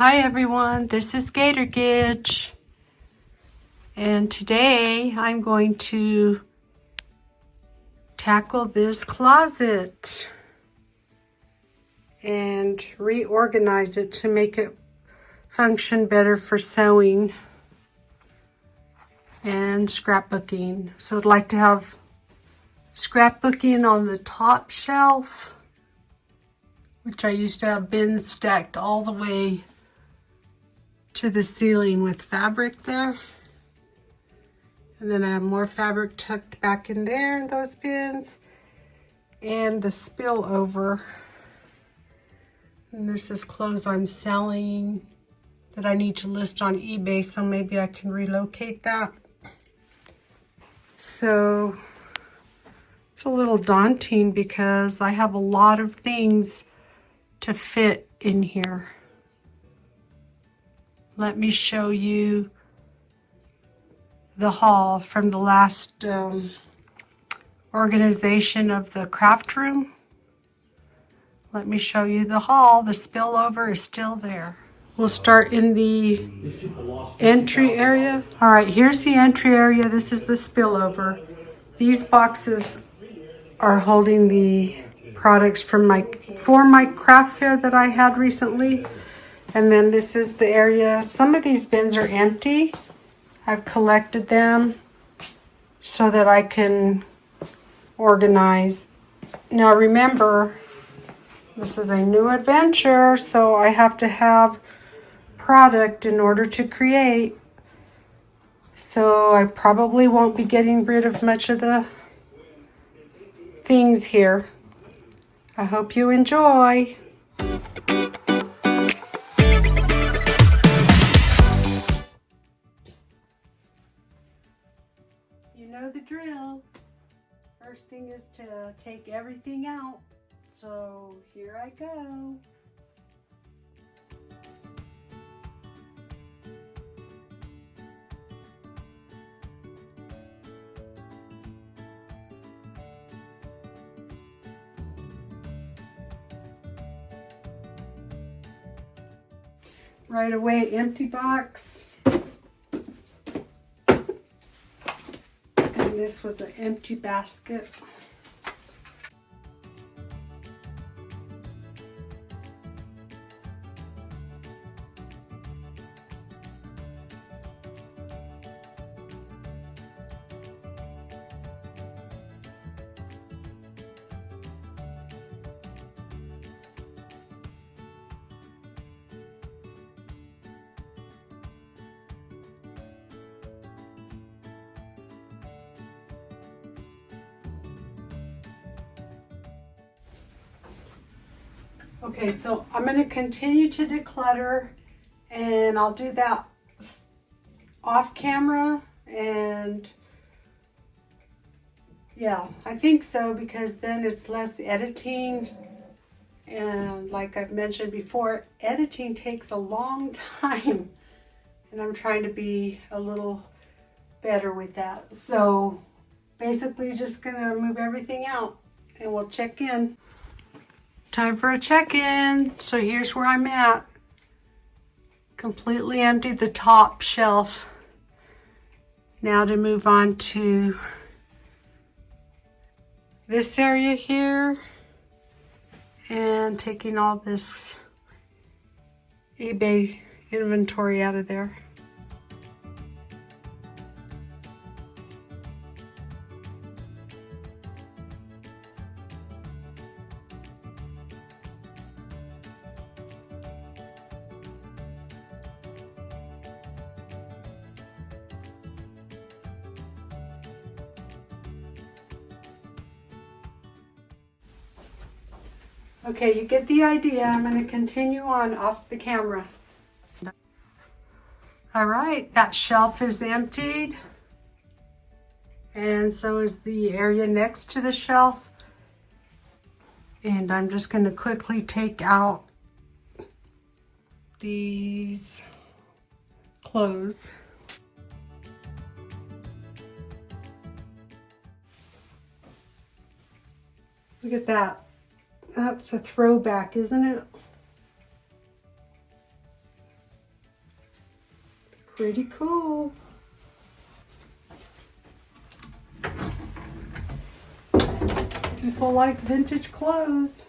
Hi everyone, this is Gator Gidge, and today I'm going to tackle this closet and reorganize it to make it function better for sewing and scrapbooking. So I'd like to have scrapbooking on the top shelf, which I used to have bins stacked all the way to the ceiling with fabric there. And then I have more fabric tucked back in there in those bins. And the spillover. And this is clothes I'm selling that I need to list on eBay, so maybe I can relocate that. So it's a little daunting because I have a lot of things to fit in here. Let me show you the haul from the last organization of the craft room. Let me show you the haul. The spillover is still there. We'll start in the entry area. All right, here's the entry area. This is the spillover. These boxes are holding the products from for my craft fair that I had recently. And then this is the area. Some of these bins are empty. I've collected them so that I can organize. Now remember, this is a new adventure, so I have to have product in order to create. So I probably won't be getting rid of much of the things here. I hope you enjoy. You know the drill. First thing is to take everything out. So here I go. Right away, empty box. And this was an empty basket. Okay, so I'm going to continue to declutter, and I'll do that off camera, and yeah, I think so, because then it's less editing, and like I've mentioned before, editing takes a long time, and I'm trying to be a little better with that. So basically just going to move everything out, and we'll check in. Time for a check-in. So here's where I'm at. Completely emptied the top shelf. Now to move on to this area here and taking all this eBay inventory out of there. Okay, you get the idea. I'm going to continue on off the camera. All right, that shelf is emptied. And so is the area next to the shelf. And I'm just going to quickly take out these clothes. Look at that. That's a throwback, isn't it? Pretty cool. People like vintage clothes.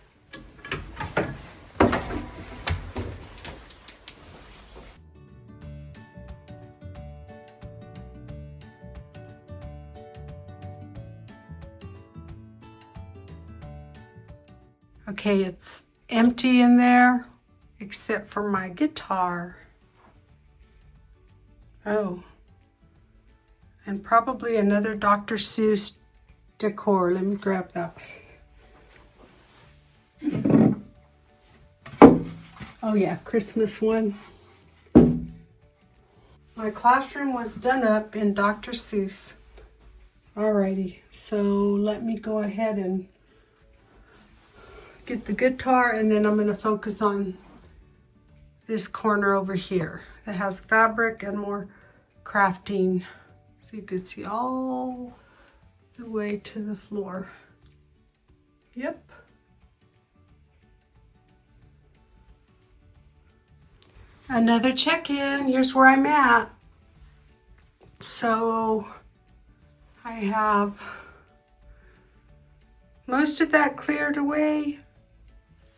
Okay, it's empty in there except for my guitar. Oh, and probably another Dr. Seuss decor. Let me grab that. Oh yeah, Christmas one. My classroom was done up in Dr. Seuss. Alrighty, so let me go ahead and get the guitar, and then I'm going to focus on this corner over here that has fabric and more crafting, so you can see all the way to the floor. Yep. Another check-in. Here's where I'm at. So I have most of that cleared away.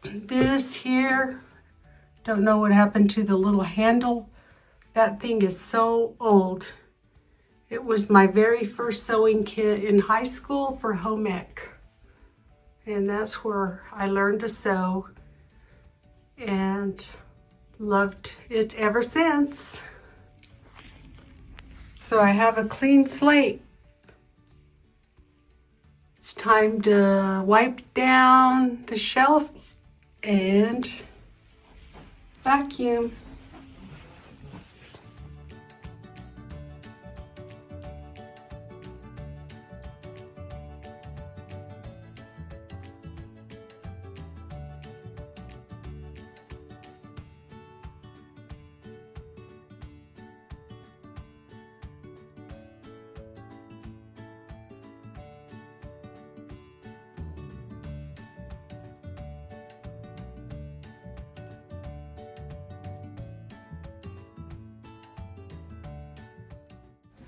This here, don't know what happened to the little handle. That thing is so old. It was my very first sewing kit in high school for home ec. And that's where I learned to sew and loved it ever since. So I have a clean slate. It's time to wipe down the shelf and vacuum.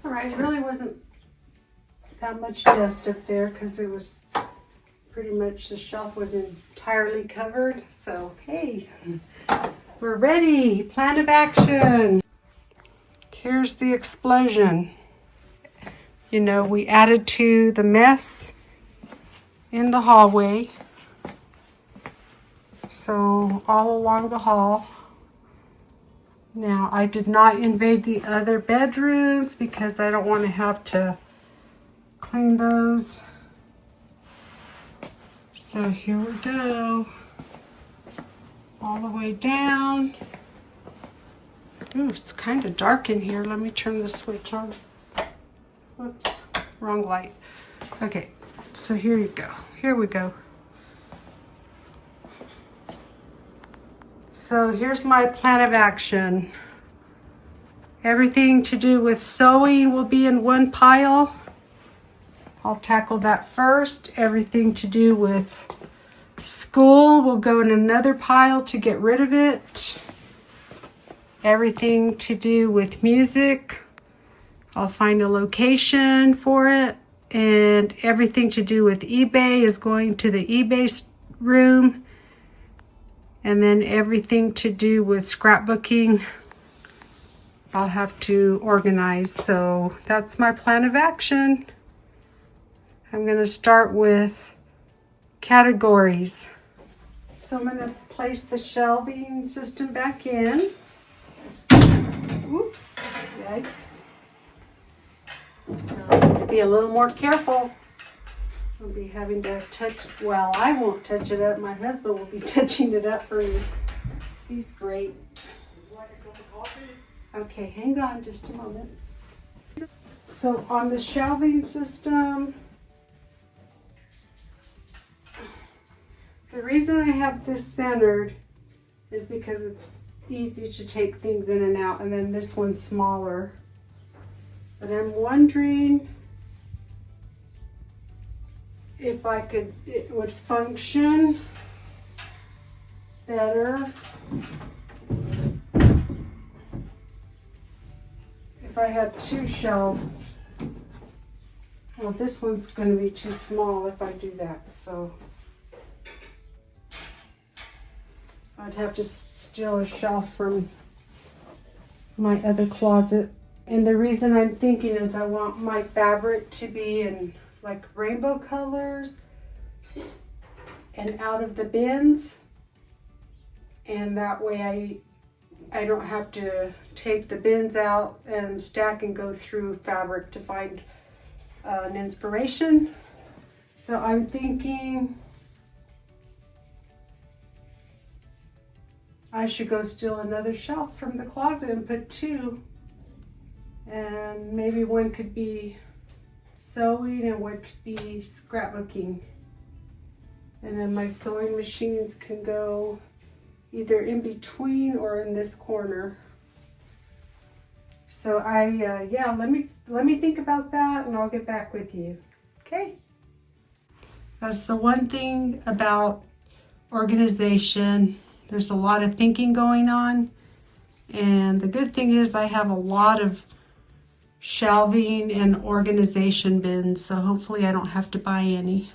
All right, it really wasn't that much dust up there because it was pretty much, the shelf was entirely covered. So, hey, we're ready. Plan of action. Here's the explosion. You know, we added to the mess in the hallway. So, all along the hall. Now, I did not invade the other bedrooms because I don't want to have to clean those. So here we go. All the way down. Ooh, it's kind of dark in here. Let me turn the switch on. Whoops, wrong light. Okay, so here you go. Here we go. So here's my plan of action. Everything to do with sewing will be in one pile. I'll tackle that first. Everything to do with school will go in another pile to get rid of it. Everything to do with music, I'll find a location for it. And everything to do with eBay is going to the eBay room. And then everything to do with scrapbooking, I'll have to organize. So that's my plan of action. I'm going to start with categories. So I'm going to place the shelving system back in. Oops, yikes. I'm going to be a little more careful. I'll be having to touch, well, I won't touch it up. My husband will be touching it up for me. He's great. Okay, hang on just a moment. So on the shelving system, the reason I have this centered is because it's easy to take things in and out, and then this one's smaller. But I'm wondering if it would function better if I had 2 shelves. Well, this one's going to be too small if I do that, so I'd have to steal a shelf from my other closet. And the reason I'm thinking is I want my fabric to be in like rainbow colors and out of the bins, and that way I don't have to take the bins out and stack and go through fabric to find an inspiration. So I'm thinking I should go steal another shelf from the closet and put 2, and maybe one could be sewing and one could be scrapbooking, and then my sewing machines can go either in between or in this corner. So yeah, let me think about that and I'll get back with you. Okay. That's the one thing about organization. There's a lot of thinking going on, and the good thing is I have a lot of shelving and organization bins, so hopefully I don't have to buy any.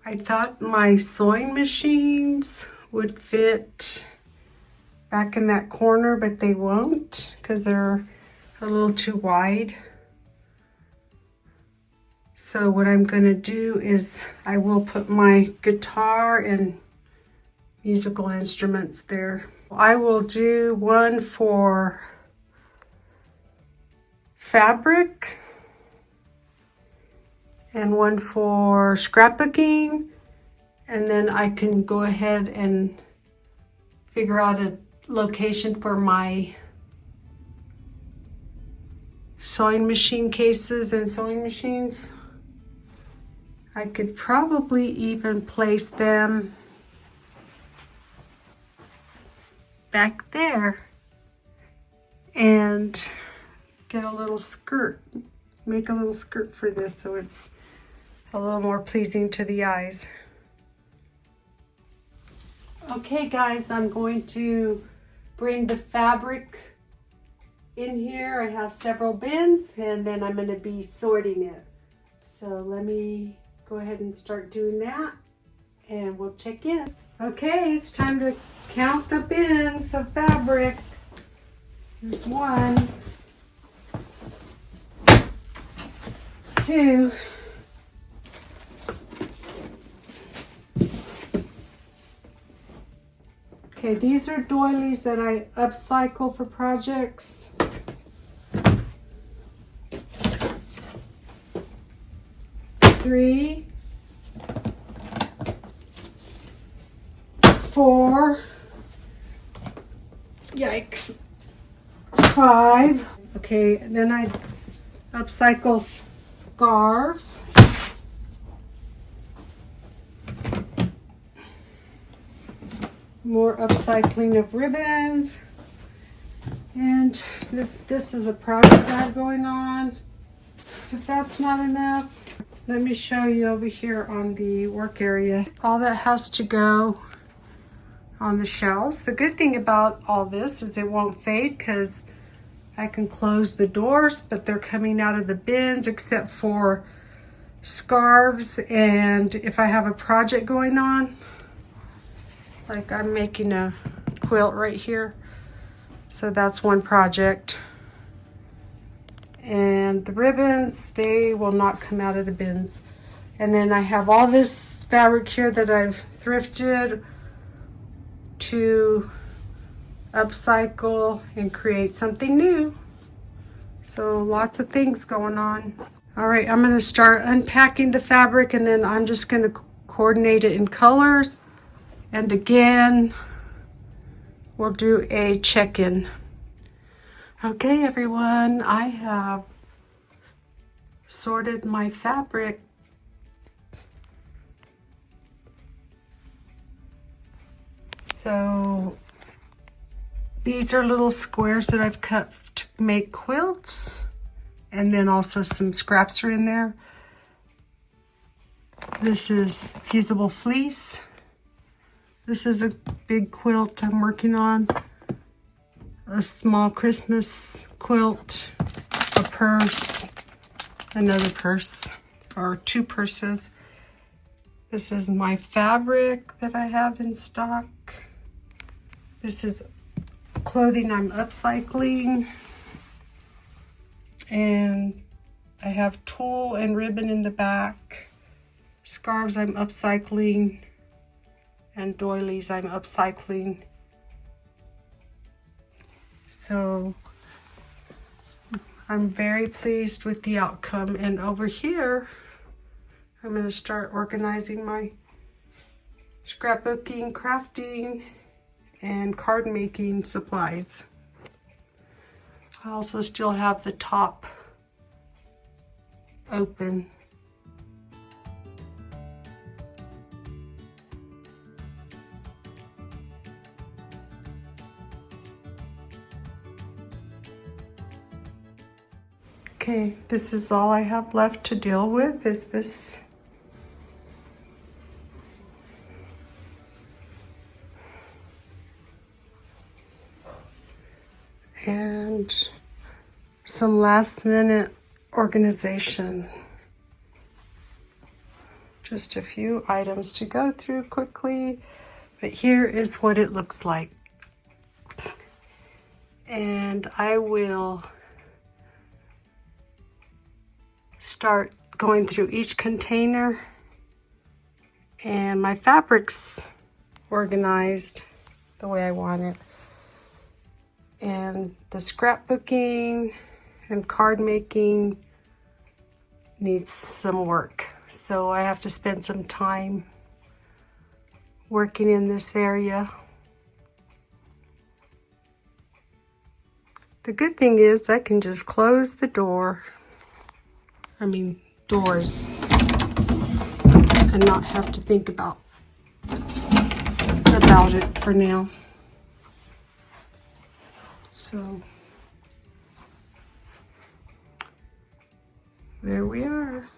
I thought my sewing machines would fit back in that corner, but they won't because they're a little too wide. So what I'm going to do is I will put my guitar and musical instruments there. I will do one for fabric and one for scrapbooking, and then I can go ahead and figure out a location for my sewing machine cases and sewing machines. I could probably even place them back there and get a little skirt, make a little skirt for this so it's a little more pleasing to the eyes. Okay guys, I'm going to bring the fabric in here. I have several bins and then I'm going to be sorting it. So let me go ahead and start doing that and we'll check in. Okay, it's time to count the bins of fabric. Here's 1, 2, 'kay, these are doilies that I upcycle for projects. 3, 4, yikes, 5. Okay, and then I upcycle scarves. More upcycling of ribbons. And this is a project I have going on. If that's not enough, let me show you over here on the work area. All that has to go on the shelves. The good thing about all this is it won't fade because I can close the doors, but they're coming out of the bins except for scarves, and if I have a project going on, like I'm making a quilt right here, so that's one project. And the ribbons, they will not come out of the bins. And then I have all this fabric here that I've thrifted to upcycle and create something new. So lots of things going on. All right, I'm going to start unpacking the fabric, and then I'm just going to coordinate it in colors. And again, we'll do a check-in. Okay, everyone, I have sorted my fabric. So these are little squares that I've cut to make quilts, and then also some scraps are in there. This is fusible fleece. This is a big quilt I'm working on. A small Christmas quilt, a purse, another purse, or 2 purses. This is my fabric that I have in stock. This is clothing I'm upcycling. And I have tulle and ribbon in the back. Scarves I'm upcycling. And doilies I'm upcycling. So I'm very pleased with the outcome. And over here, I'm going to start organizing my scrapbooking, crafting, and card making supplies. I also still have the top open. Okay, this is all I have left to deal with is this. And some last minute organization. Just a few items to go through quickly, but here is what it looks like. And I will start going through each container, and my fabric's organized the way I want it. And the scrapbooking and card making needs some work. So I have to spend some time working in this area. The good thing is I can just close the doors, and not have to think about it for now. So there we are.